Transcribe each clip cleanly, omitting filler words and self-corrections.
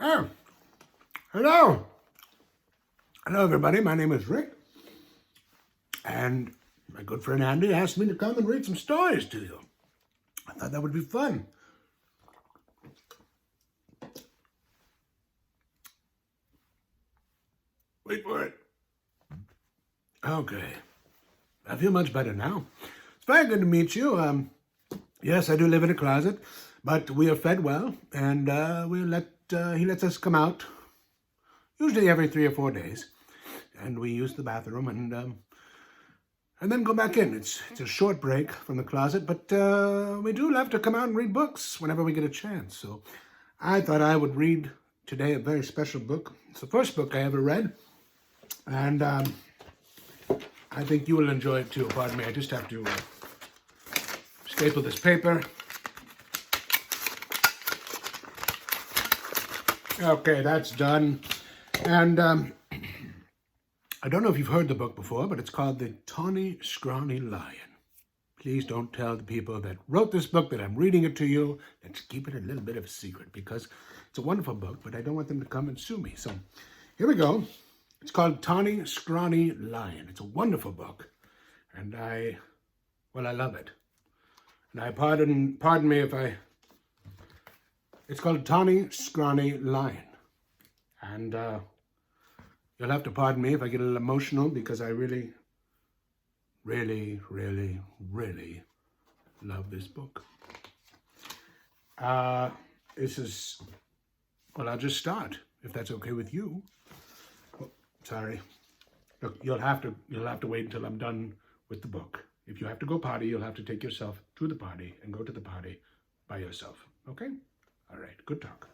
Oh, hello. Hello, everybody. My name is Rick. And my good friend Andy asked me to come and read some stories to you. I thought that would be fun. Wait for it. Okay. I feel much better now. It's very good to meet you. Yes, I do live in a closet, but we are fed well, and he lets us come out usually every 3 or 4 days, and we use the bathroom and then go back in. It's a short break from the closet, but we do love to come out and read books whenever we get a chance. So I thought I would read today a very special book. It's the first book I ever read, and I think you will enjoy it too. Pardon me, I just have to staple this paper. Okay, that's done. And I don't know if you've heard the book before, but it's called The Tawny Scrawny Lion. Please don't tell the people that wrote this book that I'm reading it to you. Let's keep it a little bit of a secret because it's a wonderful book, but I don't want them to come and sue me. So here we go. It's called Tawny Scrawny Lion. It's a wonderful book, and I love it. And pardon me if it's called Tawny Scrawny Lion. And you'll have to pardon me if I get a little emotional because I really, really, really, really love this book. I'll just start, if that's okay with you. Sorry. Look, you'll have to wait until I'm done with the book. If you have to go potty, you'll have to take yourself to the party and go to the party by yourself. Okay? All right. Good talk.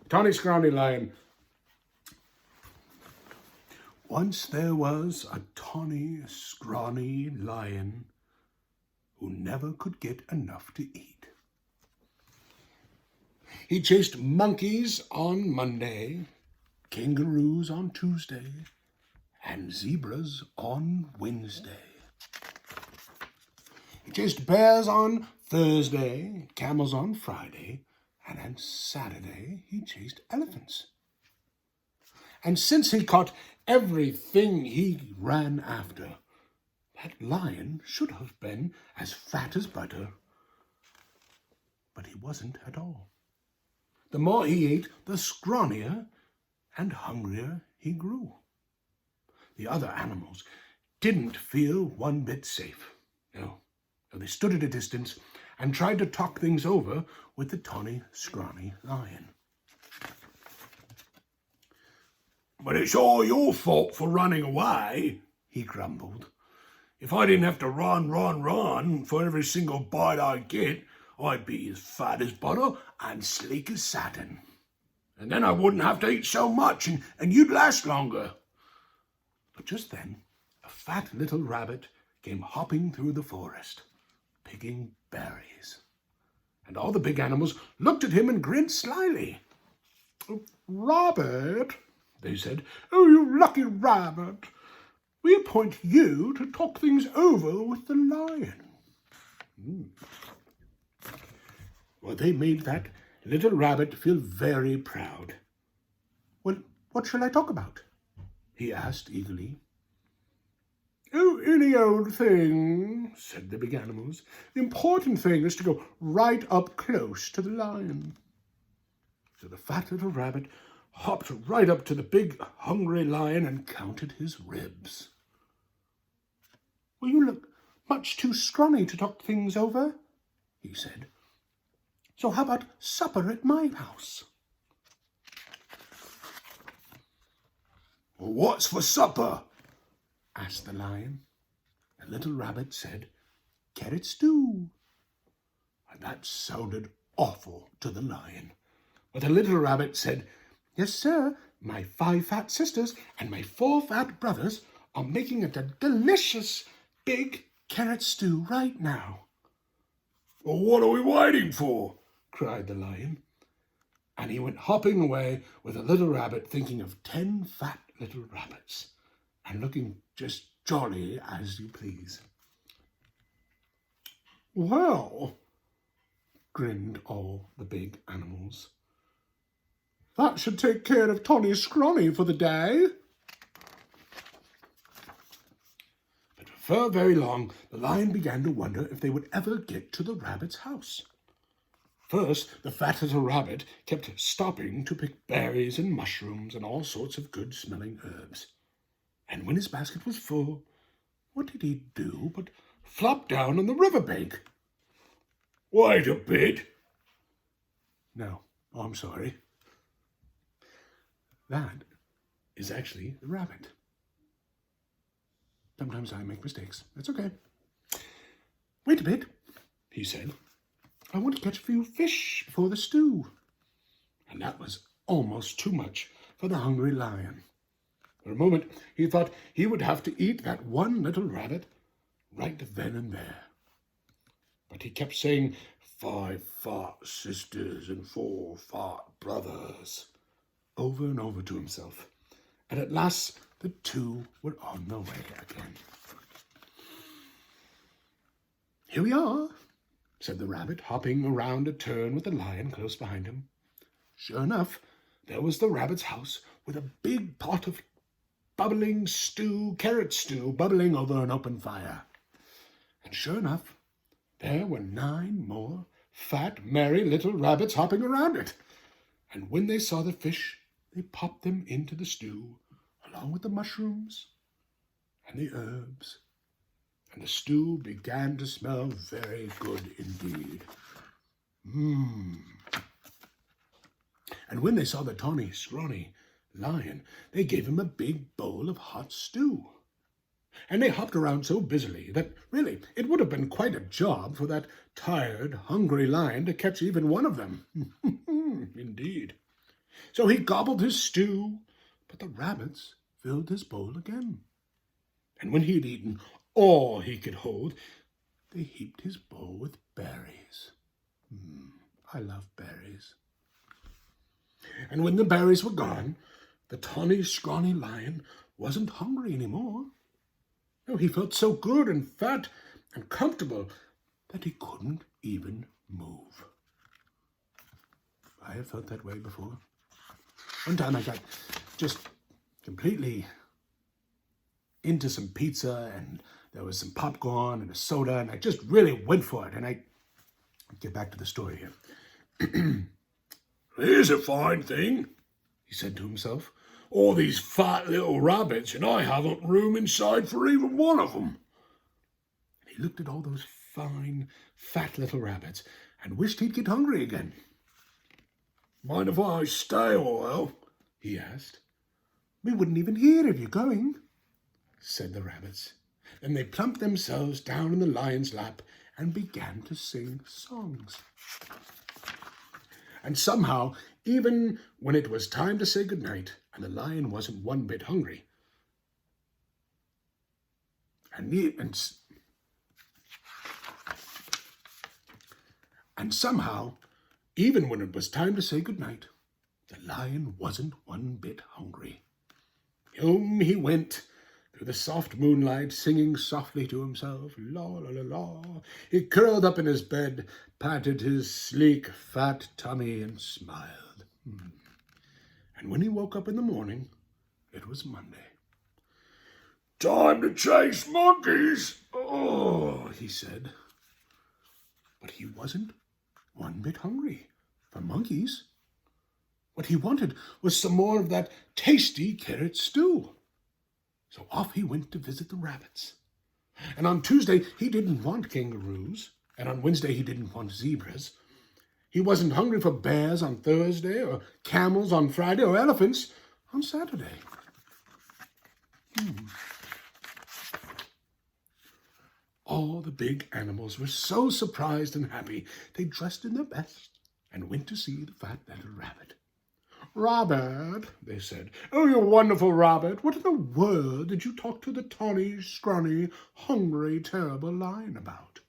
Tawny Scrawny Lion. Once there was a tawny, scrawny lion who never could get enough to eat. He chased monkeys on Monday, kangaroos on Tuesday, and zebras on Wednesday. He chased bears on Thursday, camels on Friday, and on Saturday he chased elephants. And since he caught everything he ran after, that lion should have been as fat as butter. But he wasn't at all. The more he ate, the scrawnier and hungrier he grew. The other animals didn't feel one bit safe. No, they stood at a distance and tried to talk things over with the tawny, scrawny lion. "But it's all your fault for running away," he grumbled. "If I didn't have to run for every single bite I get, I'd be as fat as butter and sleek as satin. And then I wouldn't have to eat so much, and you'd last longer." But just then, a fat little rabbit came hopping through the forest, picking berries. And all the big animals looked at him and grinned slyly. "Rabbit," they said, "oh, you lucky rabbit, we appoint you to talk things over with the lion." Well, they made that little rabbit feel very proud. "Well, what shall I talk about?" he asked eagerly. "Oh, any old thing," said the big animals. "The important thing is to go right up close to the lion." So the fat little rabbit hopped right up to the big, hungry lion and counted his ribs. "Well, you look much too scrawny to talk things over," he said. "So how about supper at my house?" "Well, what's for supper?" asked the lion. The little rabbit said, "Carrot stew." And that sounded awful to the lion. But the little rabbit said, "Yes, sir, my 5 fat sisters and my 4 fat brothers are making a delicious big carrot stew right now." "Well, what are we waiting for?" cried the lion. And he went hopping away with the little rabbit, thinking of 10 fat little rabbits and looking just jolly as you please. "Well," grinned all the big animals. "That should take care of Tony Scrawny for the day." But before very long, the lion began to wonder if they would ever get to the rabbit's house. First, the fat little rabbit kept stopping to pick berries and mushrooms and all sorts of good-smelling herbs. And when his basket was full, what did he do but flop down on the riverbank? "Wait a bit." No, I'm sorry. That is actually the rabbit. Sometimes I make mistakes. That's okay. "Wait a bit," he said. "I want to catch a few fish before the stew." And that was almost too much for the hungry lion. For a moment, he thought he would have to eat that one little rabbit right then and there. But he kept saying, "5 fat sisters and 4 fat brothers," over and over to himself. And at last, the two were on their way again. "Here we are," said the rabbit, hopping around a turn with the lion close behind him. Sure enough, there was the rabbit's house with a big pot of bubbling stew, carrot stew, bubbling over an open fire. And sure enough, there were 9 more fat, merry little rabbits hopping around it. And when they saw the fish, they popped them into the stew, along with the mushrooms and the herbs. And the stew began to smell very good indeed. And when they saw the tawny, scrawny lion, they gave him a big bowl of hot stew. And they hopped around so busily that, really, it would have been quite a job for that tired, hungry lion to catch even one of them. Indeed. So he gobbled his stew, but the rabbits filled his bowl again. And when he had eaten all he could hold, they heaped his bowl with berries. I love berries. And when the berries were gone, the tawny, scrawny lion wasn't hungry anymore. No, he felt so good and fat and comfortable that he couldn't even move. I have felt that way before. One time I got just completely into some pizza, and there was some popcorn and a soda, and I just really went for it. And I'll get back to the story here. "Here's a fine thing," he said to himself. "All these fat little rabbits, and I haven't room inside for even one of them." And he looked at all those fine, fat little rabbits and wished he'd get hungry again. "Mind if I stay a while?" he asked. "We wouldn't even hear of you going," said the rabbits. Then they plumped themselves down in the lion's lap and began to sing songs. And somehow, even when it was time to say goodnight, and the lion wasn't one bit hungry, and somehow, even when it was time to say goodnight, the lion wasn't one bit hungry. Home he went through the soft moonlight, singing softly to himself, la la la la. He curled up in his bed, patted his sleek, fat tummy, and smiled. And when he woke up in the morning, it was Monday. "Time to chase monkeys!" "Oh," he said. But he wasn't one bit hungry for monkeys. What he wanted was some more of that tasty carrot stew. So off he went to visit the rabbits. And on Tuesday, he didn't want kangaroos. And on Wednesday, he didn't want zebras. He wasn't hungry for bears on Thursday, or camels on Friday, or elephants on Saturday. All the big animals were so surprised and happy, they dressed in their best and went to see the fat little rabbit. "Rabbit," they said, "oh, you wonderful rabbit, what in the world did you talk to the tawny, scrawny, hungry, terrible lion about?"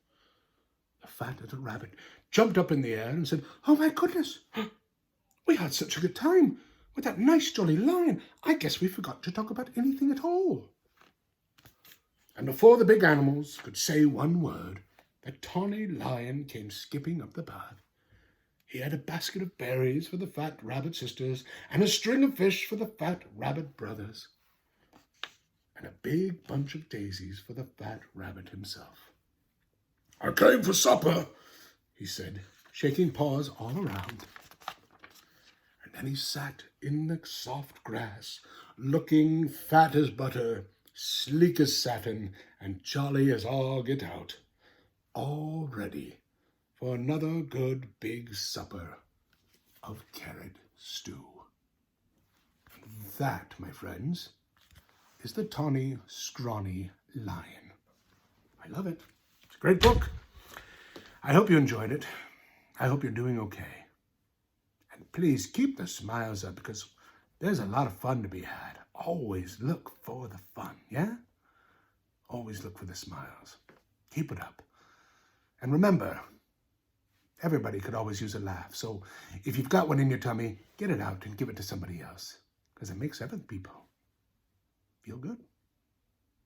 The fat little rabbit jumped up in the air and said, "Oh, my goodness, we had such a good time with that nice, jolly lion. I guess we forgot to talk about anything at all." And before the big animals could say one word, the tawny lion came skipping up the path He had a basket of berries for the fat rabbit sisters, and a string of fish for the fat rabbit brothers, and a big bunch of daisies for the fat rabbit himself. "I came for supper," he said, shaking paws all around. And then he sat in the soft grass, looking fat as butter, sleek as satin, and jolly as all get out, all ready for another good big supper of carrot stew. And that, my friends, is the Tawny Scrawny Lion. I love it. It's a great book. I hope you enjoyed it. I hope you're doing okay. And please keep the smiles up, because there's a lot of fun to be had. Always look for the fun, yeah? Always look for the smiles. Keep it up. And remember, everybody could always use a laugh. So if you've got one in your tummy, get it out and give it to somebody else, because it makes other people feel good.